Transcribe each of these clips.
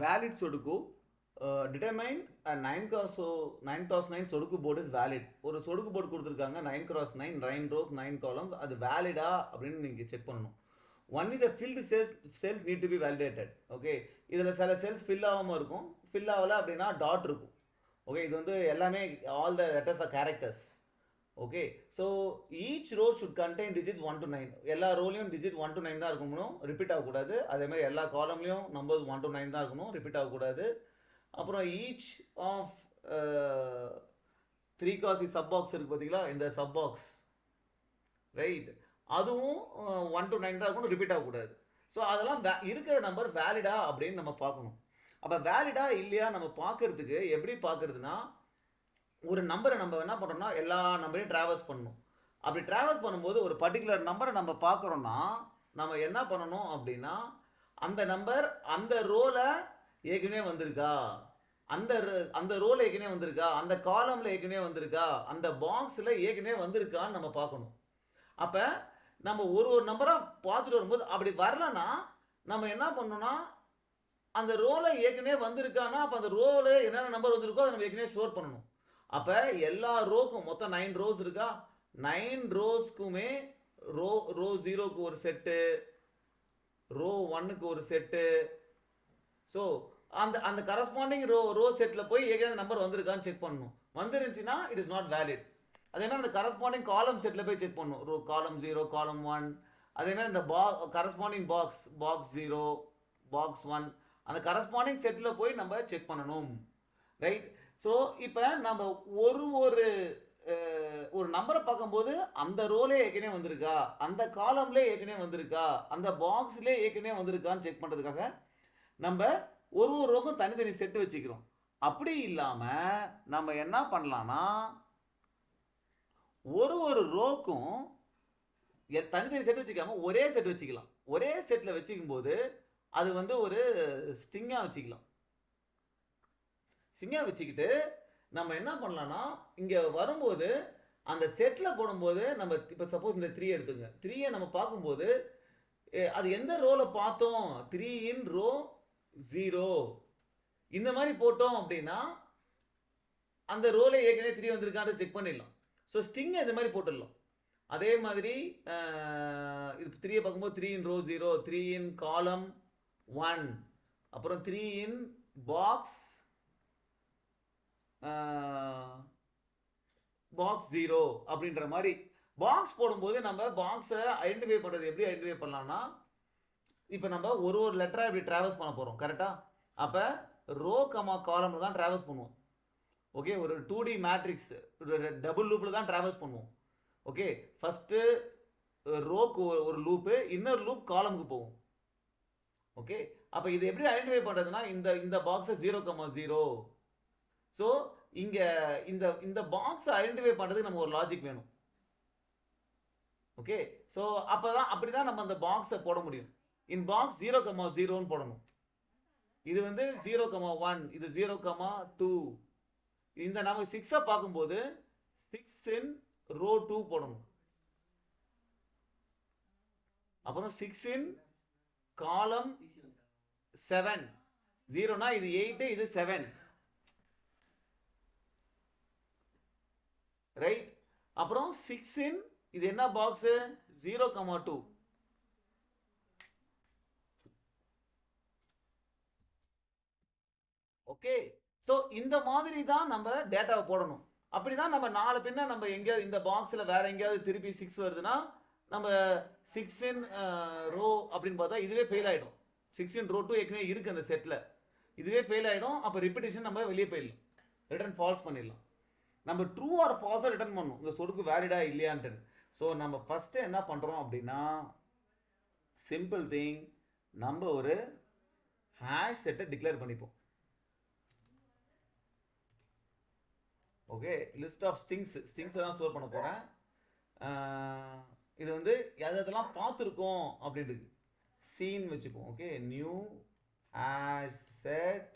valid சொடுக்கு determine a 9 cross 9 சொடுக்கு board is valid. ஒரு சொடுக்கு போர்டு கொடுத்துருக்காங்க 9 cross 9 9 rows 9 columns, அது வேலிடா அப்படின்னு நீங்க செக் பண்ணணும். only the filled cells need to be validated. Okay, இதுல சில செல்ஸ் ஃபில் ஆகாம இருக்கும், ஃபில் ஆகல அப்படின்னா டாட் இருக்கும். ஓகே, இது வந்து எல்லாமே all the letters are characters. Okay, so each row should contain digits 1 to 9. எல்லா ரோலையும் டிஜிட் 1 to 9 தான் இருக்கணும், ரிப்பீட் ஆகக்கூடாது. அதே மாதிரி எல்லா காலம்லையும் நம்பர்ஸ் 1 to 9 தான் இருக்கணும், ரிப்பீட் ஆகக்கூடாது. அப்புறம் ஈச் ஆஃப் 3 காசி சப் பாக்ஸ் இருக்கு பார்த்தீங்களா, இந்த சப் பாக்ஸ் ரைட், அதுவும் 1 to 9 தான் இருக்கணும், ரிப்பீட் ஆகக்கூடாது. ஸோ அதெல்லாம் இருக்கிற நம்பர் வேலிடா அப்படின்னு நம்ம பார்க்கணும். அப்போ வேலிடா இல்லையா நம்ம பார்க்கறதுக்கு எப்படி பார்க்கறதுனா, ஒரு நம்பரை நம்ம என்ன பண்ணுறோம்னா எல்லா நம்பரையும் ட்ராவல்ஸ் பண்ணணும். அப்படி ட்ராவல்ஸ் பண்ணும்போது ஒரு பர்டிகுலர் நம்பரை நம்ம பார்க்குறோன்னா நம்ம என்ன பண்ணணும் அப்படின்னா, அந்த நம்பர் அந்த ரோல ஏற்கனவே வந்திருக்கா, அந்த அந்த ரோல ஏற்கனவே வந்திருக்கா, அந்த காலம்ல ஏற்கனவே வந்திருக்கா, அந்த பாக்ஸில் ஏற்கனவே வந்திருக்கான்னு நம்ம பார்க்கணும். அப்போ நம்ம ஒரு நம்பரை பார்த்துட்டு வரும்போது அப்படி வரலன்னா நம்ம என்ன பண்ணணும்னா, அந்த ரோல ஏற்கனவே வந்திருக்கான்னா அப்போ அந்த ரோல என்னென்ன நம்பர் வந்திருக்கோ அதை நம்ம ஏற்கனவே ஸ்டோர் பண்ணணும். அப்போ எல்லா ரோக்கும் மொத்தம் 9 ரோஸ் இருக்கா, 9 ரோஸ்க்குமே ரோ 0க்கு ஒரு செட்டு, ரோ 1க்கு ஒரு செட்டு. ஸோ அந்த அந்த கரஸ்பாண்டிங் ரோ செட்டில் போய் ஏற்கனவே நம்பர் வந்திருக்கான்னு செக் பண்ணணும். வந்துருந்துச்சுன்னா இட் இஸ் நாட் வேலிட். அதே மாதிரி அந்த கரஸ்பாண்டிங் காலம் செட்டில் போய் செக் பண்ணணும், ரோ காலம் 0 காலம் 1. அதே மாதிரி இந்த கரஸ்பாண்டிங் பாக்ஸ் 0 பாக்ஸ் 1 அந்த கரஸ்பாண்டிங் செட்டில் போய் நம்ம செக் பண்ணணும். ரைட். ஸோ இப்போ நம்ம ஒரு நம்பரை பார்க்கும்போது அந்த ரோலே ஏற்கனவே வந்திருக்கா, அந்த காலம்ல ஏற்கனவே வந்திருக்கா, அந்த பாக்ஸ்ல ஏற்கனவே வந்திருக்கான்னு செக் பண்றதுக்காக நம்ம ஒரு ரோக்கும் தனித்தனி செட்டு வச்சுக்கிறோம். அப்படி இல்லாம நம்ம என்ன பண்ணலாம்னா, ஒரு ரோக்கும் தனித்தனி செட் வச்சுக்காம ஒரே செட் வச்சுக்கலாம். ஒரே செட்ல வச்சுக்கும் போது அது வந்து ஒரு ஸ்ட்ரிங்கா வச்சுக்கலாம். ஸ்ட்ரிங்கா வச்சுக்கிட்டு நம்ம என்ன பண்ணலாம்னா, இங்க வரும்போது அந்த செட்ல போடும்போது நம்ம இப்ப சப்போஸ் இந்த 3 எடுத்துங்க, 3 நம்ம பார்க்கும்போது அது எந்த ரோல பார்த்தோம், 3 இன் ரோ 0 இந்த மாதிரி போட்டோம் அப்படின்னா அந்த ரோல ஏற்கனவே 3 வந்திருக்கான்னு செக் பண்ணிடலாம். ஸோ ஸ்ட்ரிங் இந்த மாதிரி போட்டுடலாம். அதே மாதிரி இது 3 பார்க்கும்போது 3 இன் ரோ 0, 3 இன் காலம் 1, அப்புறம் 3 இன் பாக்ஸ் பாக்ஸ் 0 அப்படின்ற மாதிரி பாக்ஸ் போடும்போது நம்ம பாக்ஸை ஐடென்டிஃபை பண்ணுறது எப்படி ஐடென்டிஃபை பண்ணலாம்னா, இப்போ நம்ம ஒரு லெட்டரை இப்படி ட்ராவல்ஸ் பண்ண போகிறோம் கரெக்டாக. அப்போ ரோ கமா காலம்ல தான் ட்ராவல்ஸ் பண்ணுவோம். ஓகே, ஒரு 2D மேட்ரிக்ஸ் டபுள் லூப்பில் தான் ட்ராவல்ஸ் பண்ணுவோம். ஓகே, ஃபஸ்ட்டு ரோக்கு ஒரு லூப்பு, இன்னொரு லூப் காலமுக்கு போகும். ஓகே, அப்போ இது எப்படி ஐடென்டிஃபை பண்ணுறதுன்னா, இந்த பாக்ஸை 0,0. ஸோ இங்கே இந்த பாக்ஸை ஐடென்டிஃபை பண்ணுறதுக்கு நம்ம ஒரு லாஜிக் வேணும். ஓகே, ஸோ அப்படி தான் நம்ம அந்த பாக்ஸை போட முடியும். இன் பாக்ஸ் 0,0ன்னு போடணும். இது வந்து 0,1, இது 0,2. இந்த நம்ம 6 பார்க்கும்போது 6 இன் ரோ 2 போடணும். அப்புறம் 6 இன் காலம் 7. 0னா இது 8, இது 7. ரைட். அப்புறம் 6 இன் இது என்ன பாக்ஸ் 0,2. ஓகே, ஸோ இந்த மாதிரி தான் நம்ம டேட்டாவை போடணும். அப்படிதான் நம்ம நாலு பின்ன நம்ம எங்கேயாவது இந்த பாக்ஸில் வேற எங்கேயாவது திருப்பி 6 வருதுன்னா நம்ம 6 இன் ரோ அப்படின்னு பார்த்தா இதுவே ஃபெயில் ஆகிடும். 6 இன் ரோ 2 ஏற்கனவே இருக்கு அந்த செட்டில், இதுவே ஃபெயில் ஆகிடும். அப்போ ரிப்பீட்டேஷன் நம்ம வெளியே போயிடலாம், ரிட்டர்ன் ஃபால்ஸ் பண்ணிடலாம். நம்ம ட்ரூ ஆர் ஃபால்ஸாக ரிட்டர்ன் பண்ணணும், இந்த சொடுக்கு வேலிடா இல்லையான்ட்டு. ஸோ நம்ம ஃபஸ்ட்டு என்ன பண்ணுறோம் அப்படின்னா, சிம்பிள் திங், நம்ம ஒரு ஹேஷ் செட்டை டிக்ளேர் பண்ணிப்போம். ஓகே, லிஸ்ட் ஆஃப் ஸ்ட்ரிங்ஸை தான் ஸ்டோர் பண்ண போகிறேன். இது வந்து எதெல்லாம் பார்த்துருக்கோம் அப்படின்றது சீன் வச்சுப்போம். Okay, new hash set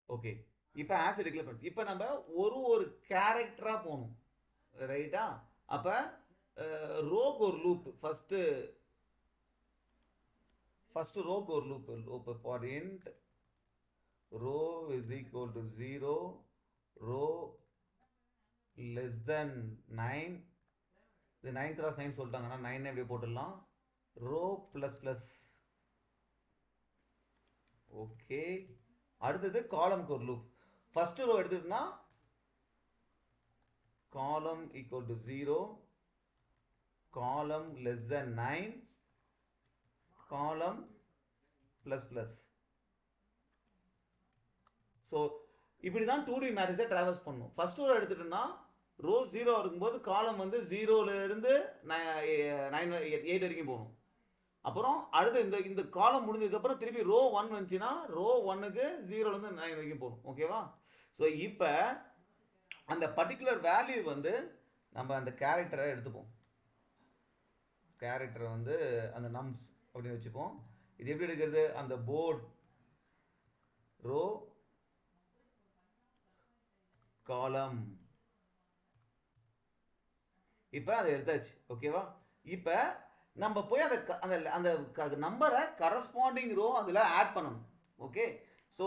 okay. இப்போ ஹேஷ் டிக்ளேர் பண்ணி இப்போ நம்ம ஒரு கேரக்டராக போகணும். ரைட்டா? அப்ப ரோக்கு ஒரு லூப் ஃபர்ஸ்ட் ரோக்கு ஒரு loop for int row is equal to 0, row less than 9. இது 9 cross 9 சொல்லிட்டாங்கன்னா 9 எப்படி போட்டுடலாம், row plus plus. ஓகே, அடுத்தது காலம்க்கு ஒரு லூப். ஃபர்ஸ்ட் ரோ எடுத்துட்டோம்னா column equal to 0, column less than 9, column plus plus. So இப்படி தான் 2D மேட்ரிக்ஸை ட்ராவல்ஸ் பண்ணும். ஃபர்ஸ்ட் ரோ எடுத்துட்டோம்னா ரோ 0 இருக்கும்போது காலம் வந்து 0ல இருந்து 8 வரைக்கும் போகணும். அப்புறம் அடுத்து இந்த காலம் முடிஞ்சதுக்கப்புறம் திருப்பி ரோ 1 வந்துச்சுன்னா ரோ 1க்கு 0லேருந்து 9 வரைக்கும் போகணும். ஓகேவா? ஸோ இப்போ அந்த பர்டிகுலர் வேல்யூ வந்து நம்ம அந்த கேரக்டரை எடுத்துப்போம். கேரக்டரை வந்து அந்த நம்ஸ் அப்படின்னு வச்சுப்போம். இது எப்படி எடுக்கிறது, அந்த போர்ட் ரோ காலம், இப்போ அதை எடுத்தாச்சு. ஓகேவா? இப்போ நம்ம போய் அந்த அந்த நம்பரை கரஸ்பாண்டிங் ரோ அதில் ஆட் பண்ணணும். ஓகே, ஸோ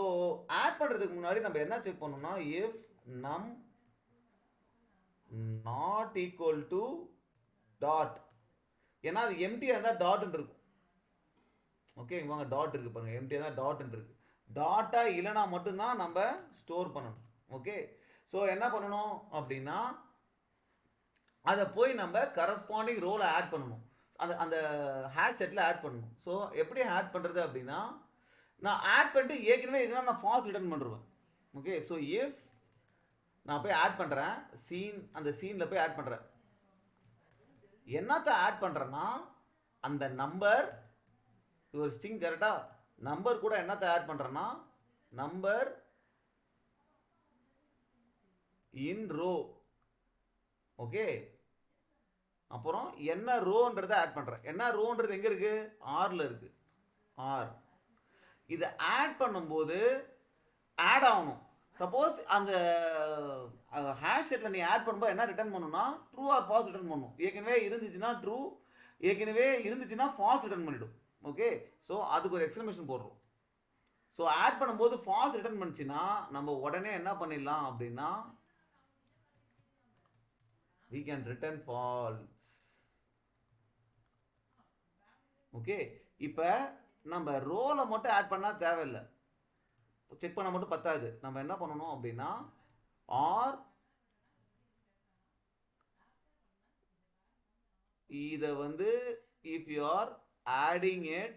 ஆட் பண்ணுறதுக்கு முன்னாடி நம்ம என்ன செக் பண்ணணும்னா, இஃப் நம் நாட் ஈக்குவல் டு டாட், ஏன்னா அது எம்டியாக இருந்தால் டாட்னு இருக்கும். ஓகே, வாங்க டாட் இருக்கு பாருங்க, எம்டியாக தான் டாட்னு இருக்கு. டாட்டா இல்லைனா மட்டும்தான் நம்ம ஸ்டோர் பண்ணணும். ஓகே, ஸோ என்ன பண்ணணும் அப்படின்னா அதை போய் நம்ம கரஸ்பாண்டிங் ரோல ஆட் பண்ணணும். அந்த அந்த ஹேஷ் செட்டில் ஆட் பண்ணணும். ஸோ எப்படி ஆட் பண்ணுறது அப்படின்னா, நான் ஆட் பண்ணிட்டு ஏற்கனவே நான் ஃபால்ஸ் ரிட்டர்ன் பண்ணுறேன். ஓகே, ஸோ இஃப் நான் போய் ஆட் பண்ணுறேன், அந்த சீனில் போய் ஆட் பண்ணுறேன். என்னத்தை ஆட் பண்ணுறேன்னா அந்த நம்பர், ஒரு ஸ்ட்ரிங் கரெக்டா, நம்பர் கூட என்னத்தை ஆட் பண்ணுறேன்னா நம்பர் இன் ரோ. ஓகே, அப்புறம் என்ன ரோன்றதை ஆட் பண்ணுறேன். என்ன ரோன்றது எங்கே இருக்கு, ஆர்ல இருக்கு. ஆர் இதை ஆட் பண்ணும்போது ஆட் ஆகணும். சப்போஸ் அந்த ஹேஷ் செட்டில் நீ ஆட் பண்ணும்போது என்ன ரிட்டர்ன் பண்ணணும்னா ட்ரூ ஆர் ஃபால்ஸ் ரிட்டர்ன் பண்ணணும். ஏற்கனவே இருந்துச்சுன்னா ட்ரூ, ஏற்கனவே இருந்துச்சுன்னா ஃபால்ஸ் ரிட்டர்ன் பண்ணிடும். ஓகே, ஸோ அதுக்கு ஒரு எக்ஸ்பிளமேஷன் போடுறோம். ஸோ ஆட் பண்ணும்போது ஃபால்ஸ் ரிட்டர்ன் பண்ணிச்சுன்னா நம்ம உடனே என்ன பண்ணிடலாம் அப்படின்னா we can return false. Okay, இப்போ நம்ம ரோல மட்டும் ஆட் பண்ணா தேவையில்லை, செக் பண்ண மட்டும் பத்தாது. நம்ம என்ன பண்ணணும் அப்படின்னா ஆர் இதை வந்து if you are adding it,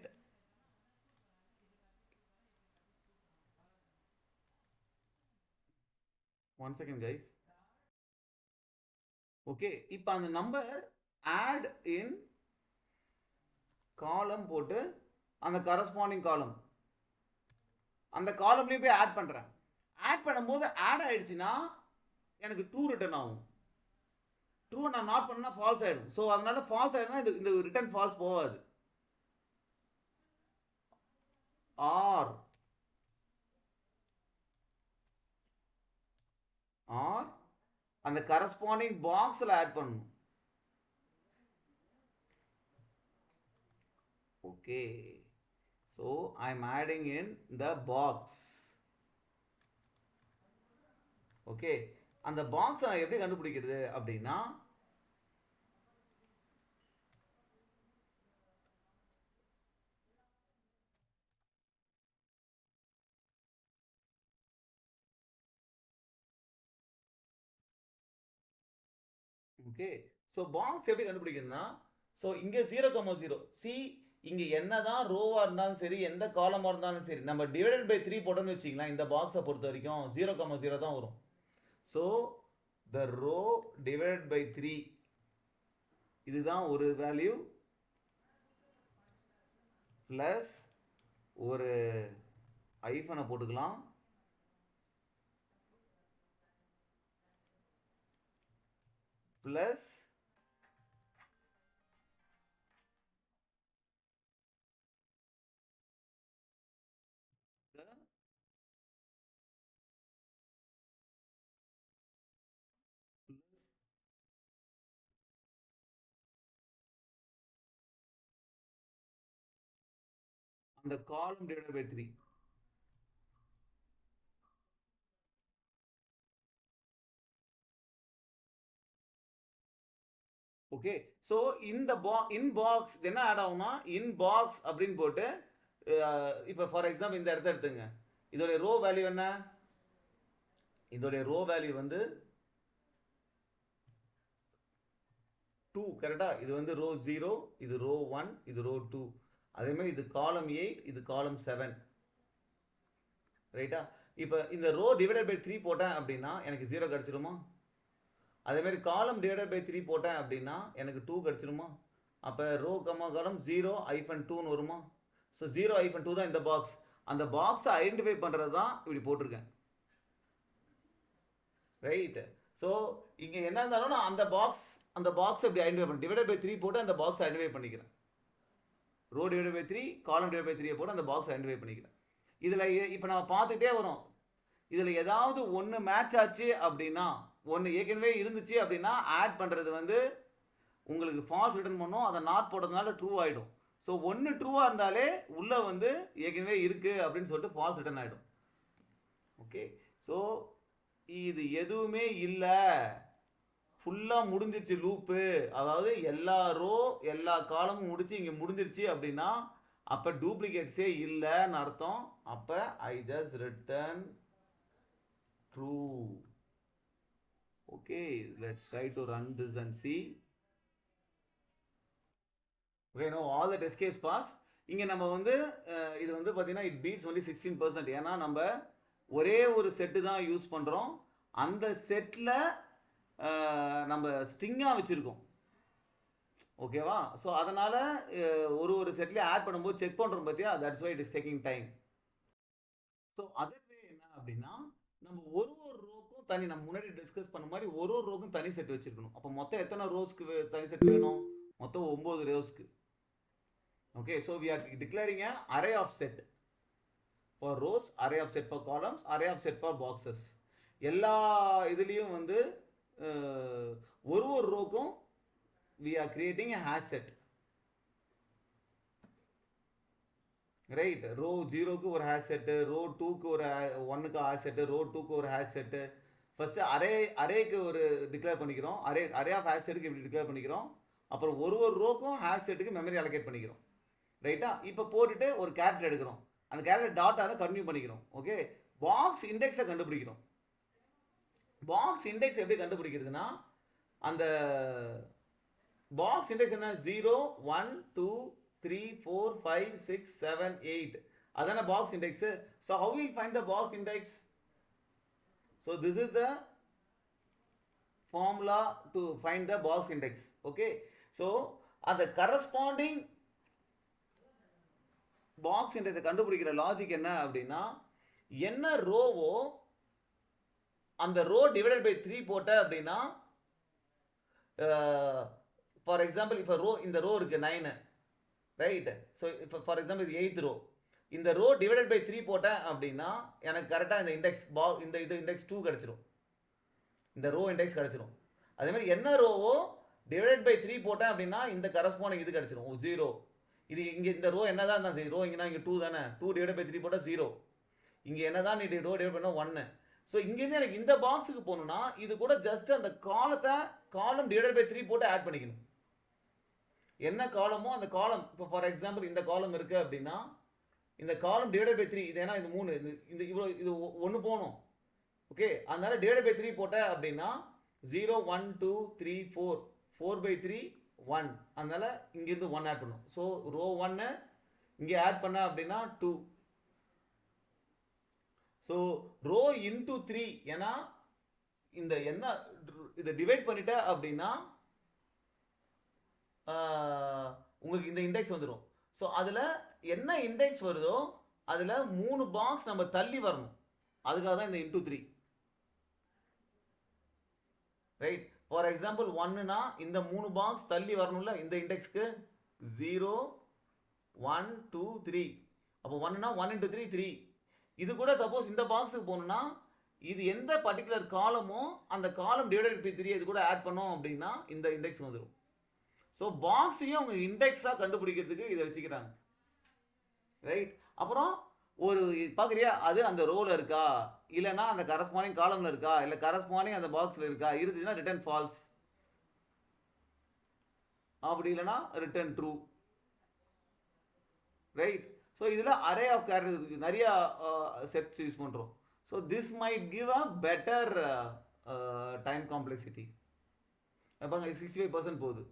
one second guys. Okay, இப்போ அந்த நம்பர் ஆட் இன் காலம் போட்டு அந்த கரஸ்பாண்டிங் காலம், அந்த காலம்லையும் போய் ஆட் பண்ணுறேன். ஆட் பண்ணும்போது ஆட் ஆயிடுச்சுன்னா எனக்கு ட்ரூ ரிட்டர்ன் ஆகும். ட்ரூ நான் நாட் பண்ணா ஃபால்ஸ் ஆயிடும். ஸோ அதனால ஃபால்ஸ் ஆயிடும்னா இந்த ரிட்டர்ன் ஃபால்ஸ் போகாது. ஆர் ஆர் அந்த கரஸ்பாண்டிங் பாக்ஸில் ஆட் பண்ணணும். Okay, so I am adding in the box. Okay, அந்த பாக்ஸ் நான் எப்படி கண்டுபிடிக்கிறது அப்படின்னா ஓகே, ஸோ பாக்ஸ் எப்படி கண்டுபிடிக்கிறதுனா, ஸோ இங்கே 0,0 சி, இங்கே என்னதான் ரோவாக இருந்தாலும் சரி எந்த காலமாக இருந்தாலும் சரி நம்ம டிவைடட் பை 3 போட்டோம்னு வச்சிங்களா, இந்த பாக்ஸை பொறுத்த வரைக்கும் 0,0 தான் வரும். So the row divided by 3 இதுதான் ஒரு வேல்யூ, ப்ளஸ் ஒரு ஐஃபனை போட்டுக்கலாம், ப்ளஸ் அந்த காலம் டிவைடட் பை 3. ஓகே, ஸோ இந்த இன்பாக்ஸ் என்ன ஆட் ஆகும்னா இன்பாக்ஸ் அப்படின்னு போட்டு இப்போ ஃபார் எக்ஸாம்பிள் இந்த இடத்த எடுத்துங்க. இதோடைய ரோ வேல்யூ என்ன? இதோடைய ரோ வேல்யூ வந்து 2 கரெக்டா? இது வந்து ரோ 0, இது ரோ 1, இது ரோ 2. அதே மாதிரி இது காலம் 8, இது காலம் 7. ரைட்டா? இப்போ இந்த ரோ டிவைடட் பை 3 போட்டேன் அப்படின்னா எனக்கு 0 கிடைச்சிருமா? அதே மாதிரி காலம் டிவைடட் பை 3 போட்டேன் அப்படின்னா எனக்கு 2 கிடைச்சிருமா? அப்போ ரோ காலம் 0 ஐஃபன் 2ன்னு வருமா? ஸோ 0 ஐஃபன் 2 தான் இந்த பாக்ஸ். அந்த பாக்ஸை ஐடென்டிஃபை பண்ணுறது தான் இப்படி போட்டிருக்கேன். ரைட்? ஸோ இங்கே என்ன இருந்தாலும் நான் அந்த பாக்ஸ் இப்படி ஐடென்டிஃபை பண்ணி டிவைடட் பை 3 போட்டு அந்த பாக்ஸ் ஐடென்டிஃபை பண்ணிக்கிறேன். ரோ டிவைடட் பை 3 காலம் டிவைடட் பை 3 போட்டு அந்த பாக்ஸ் ஐடென்டிஃபை பண்ணிக்கிறேன். இதில் இப்போ நம்ம பார்த்துட்டே வரோம். இதில் ஏதாவது ஒன்று மேட்ச் ஆச்சு அப்படின்னா, ஒன்று ஏற்கனவே இருந்துச்சு அப்படின்னா ஆட் பண்ணுறது வந்து உங்களுக்கு ஃபால்ஸ் ரிட்டர்ன் பண்ணும். அதை நாட் போட்டதுனால ட்ரூ ஆகிடும். ஸோ ஒன்று ட்ரூவாக இருந்தாலே உள்ளே வந்து ஏற்கனவே இருக்குது அப்படின்னு சொல்லிட்டு ஃபால்ஸ் ரிட்டர்ன் ஆகிடும். ஓகே, ஸோ இது எதுவுமே இல்லை, ஃபுல்லாக முடிஞ்சிருச்சு லூப்பு, அதாவது எல்லா ரோ எல்லா காலமும் முடிச்சு இங்கே முடிஞ்சிருச்சு அப்படின்னா அப்போ டூப்ளிகேட்ஸே இல்லைன்னு அர்த்தம். அப்போ I just return true. Okay, let's try to run this and see. Okay, no all the test case pass. இங்கே நம்ம வந்து இது வந்து பார்த்தீங்கன்னா இட் பீட்ஸ் ஒன்லி 16%. ஏன்னா நம்ம ஒரே ஒரு செட்டு தான் யூஸ் பண்ணுறோம். அந்த செட்டில் நம்ம ஸ்ட்ரிங்காக வச்சுருக்கோம். ஓகேவா? ஸோ அதனால் ஒரு செட்லேயே ஆட் பண்ணும்போது செக் பண்ணுறோம் பார்த்தியா, that's why it is taking time. So other way என்ன அப்படின்னா நம்ம ஒரு ரோக்கும் தனி, நம்ம முன்னாடி டிஸ்கஸ் பண்ண மாதிரி ஒரு ரோக்கும் தனி செட் வச்சுருக்கணும். அப்போ மொத்தம் எத்தனை ரோஸ்க்கு தனி செட் வேணும்? மொத்தம் 9 ரோஸ்க்கு. Okay, so we are declaring a array of set for rows, array of set for columns, array of set for boxes. எல்லா இதுலேயும் வந்து ஒரு ரோக்கும் we are creating a hash set. Right? Row 0க்கு ஒரு ஹேஷ் செட்டு, ரோ 2க்கு ஒரு 1க்கு ஹேஷ் செட்டு, ரோ 2க்கு ஒரு ஹேஷ் செட்டு. ஃபஸ்ட்டு அரேக்கு ஒரு டிக்ளேர் பண்ணிக்கிறோம். அரே ஆஃப் ஹேஷ் செட்டுக்கு இப்படி டிக்ளேர் பண்ணிக்கிறோம். அப்புறம் ஒரு ரோக்கும் ஹேஷ் செட்டுக்கு மெமரி அலோகேட் பண்ணிக்கிறோம். ரைட்டா? இப்போ போட்டுட்டு ஒரு கேரக்டர் எடுக்கிறோம். அந்த கேரக்டர் டாட்டா தான் கன்டினியூ பண்ணிக்கிறோம். ஓகே, பாக்ஸ் இண்டெக்ஸை கண்டுபிடிக்கிறோம். பாக்ஸ் இண்டெக்ஸ் எப்படி கண்டுபிடிக்கிறதுனா அந்த பாக்ஸ் இண்டெக்ஸ் என்ன? 0 1 2 3 4 5 6 7 8. அதான box index. So how we'll find the box index? So this is the formula to find the box index. Okay, so the corresponding box இண்டெக்ஸை கண்டுபிடிக்கிற logic என்ன அப்படின்னா, என்ன ரோவோ அந்த ரோ டிவைடட் பை 3 போட்ட அப்படின்னா, ஃபார் எக்ஸாம்பிள் இப்போ இந்த ரோ இருக்கு 9, ரைட்? ஸோ இப்போ ஃபார் எக்ஸாம்பிள் இது 8th ரோ. இந்த ரோ டிவைடட் பை 3 போட்டேன் அப்படின்னா எனக்கு கரெக்டாக இந்த இண்டெக்ஸ் இது இண்டெக்ஸ் 2 கிடச்சிரும். இந்த ரோ இண்டெக்ஸ் கிடச்சிரும். அதே மாதிரி என்ன ரோவோ டிவைடட் பை 3 போட்டேன் அப்படின்னா இந்த கரஸ்பாண்டிங் இது கிடச்சிரும் 0. இது இங்கே இந்த ரோ என்னதான் இருந்தாலும் சரி, ரோ இங்கன்னா இங்கே 2 தானே, 2 டிவைட் பை 3 போட்டால் 0. இங்கே என்னதான் நீ ரோ டிவைட் பண்ணால் 1. ஸோ இங்கேருந்து எனக்கு இந்த பாக்ஸுக்கு போகணுன்னா இது கூட ஜஸ்ட் அந்த காலம் டிவைட் பை 3 போட்டு ஆட் பண்ணிக்கணும். என்ன காலமோ அந்த காலம், இப்போ ஃபார் எக்ஸாம்பிள் இந்த காலம் இருக்குது அப்படின்னா இந்த காலம் டிவைட் பை 3, இது ஏன்னா இது 3, இந்த இவ்வளோ இது 1 போகணும். ஓகே, அதனால டிவைட் பை 3 போட்ட அப்படின்னா 0 1 2 3 4 4 பை 3 1. அதனால இங்கிருந்து 1 ஆட் பண்ணும். ஸோ ரோ 1 இங்கே ஆட் பண்ண அப்படின்னா 2. ஸோ ரோ இன்டூ 3, ஏன்னா இந்த என்ன இதை டிவைட் பண்ணிட்ட அப்படின்னா உங்களுக்கு இந்த இண்டெக்ஸ் வந்துடும். ஸோ அதில் என்ன இண்டெக்ஸ் வருதோ அதில் 3 பாக்ஸ் நம்ம தள்ளி வரணும். அதுக்காக தான் இந்த இன்டூ 3. ரைட்? ஃபார் எக்ஸாம்பிள் 1னா இந்த 3 பாக்ஸ் தள்ளி வரணும்ல இந்த இண்டெக்ஸ்க்கு 0 1 2 3. அப்போ 1னா 1 into 3 3. இது கூட சப்போஸ் இந்த பாக்ஸுக்கு போகணும்னா இது எந்த பர்டிகுலர் காலமோ அந்த காலம் டிவைடட் பை 3 இது கூட ஆட் பண்ணோம் அப்படின்னா இந்த இண்டெக்ஸ் வந்துடும். ஸோ பாக்ஸையும் அவங்க இண்டெக்ஸாக கண்டுபிடிக்கிறதுக்கு இதை வச்சுக்கிறாங்க. ரைட். அப்புறம் ஒரு பார்க்குறியா அது அந்த ரோல இருக்கா, இல்லைன்னா அந்த கரஸ்பாண்டிங் காலம்ல இருக்கா, இல்லை கரஸ்பாண்டிங் அந்த பாக்ஸில் இருக்கா, இருந்துச்சுன்னா ரிட்டர்ன் ஃபால்ஸ், அப்படி இல்லைன்னா ரிட்டர்ன் ட்ரூ. ரைட். ஸோ இதில் அரே ஆஃப் கேரக்டர்ஸ் நிறைய செட்ஸ் யூஸ் பண்ணுறோம். So this might give a better time complexity. பாருங்க 65% போகுது.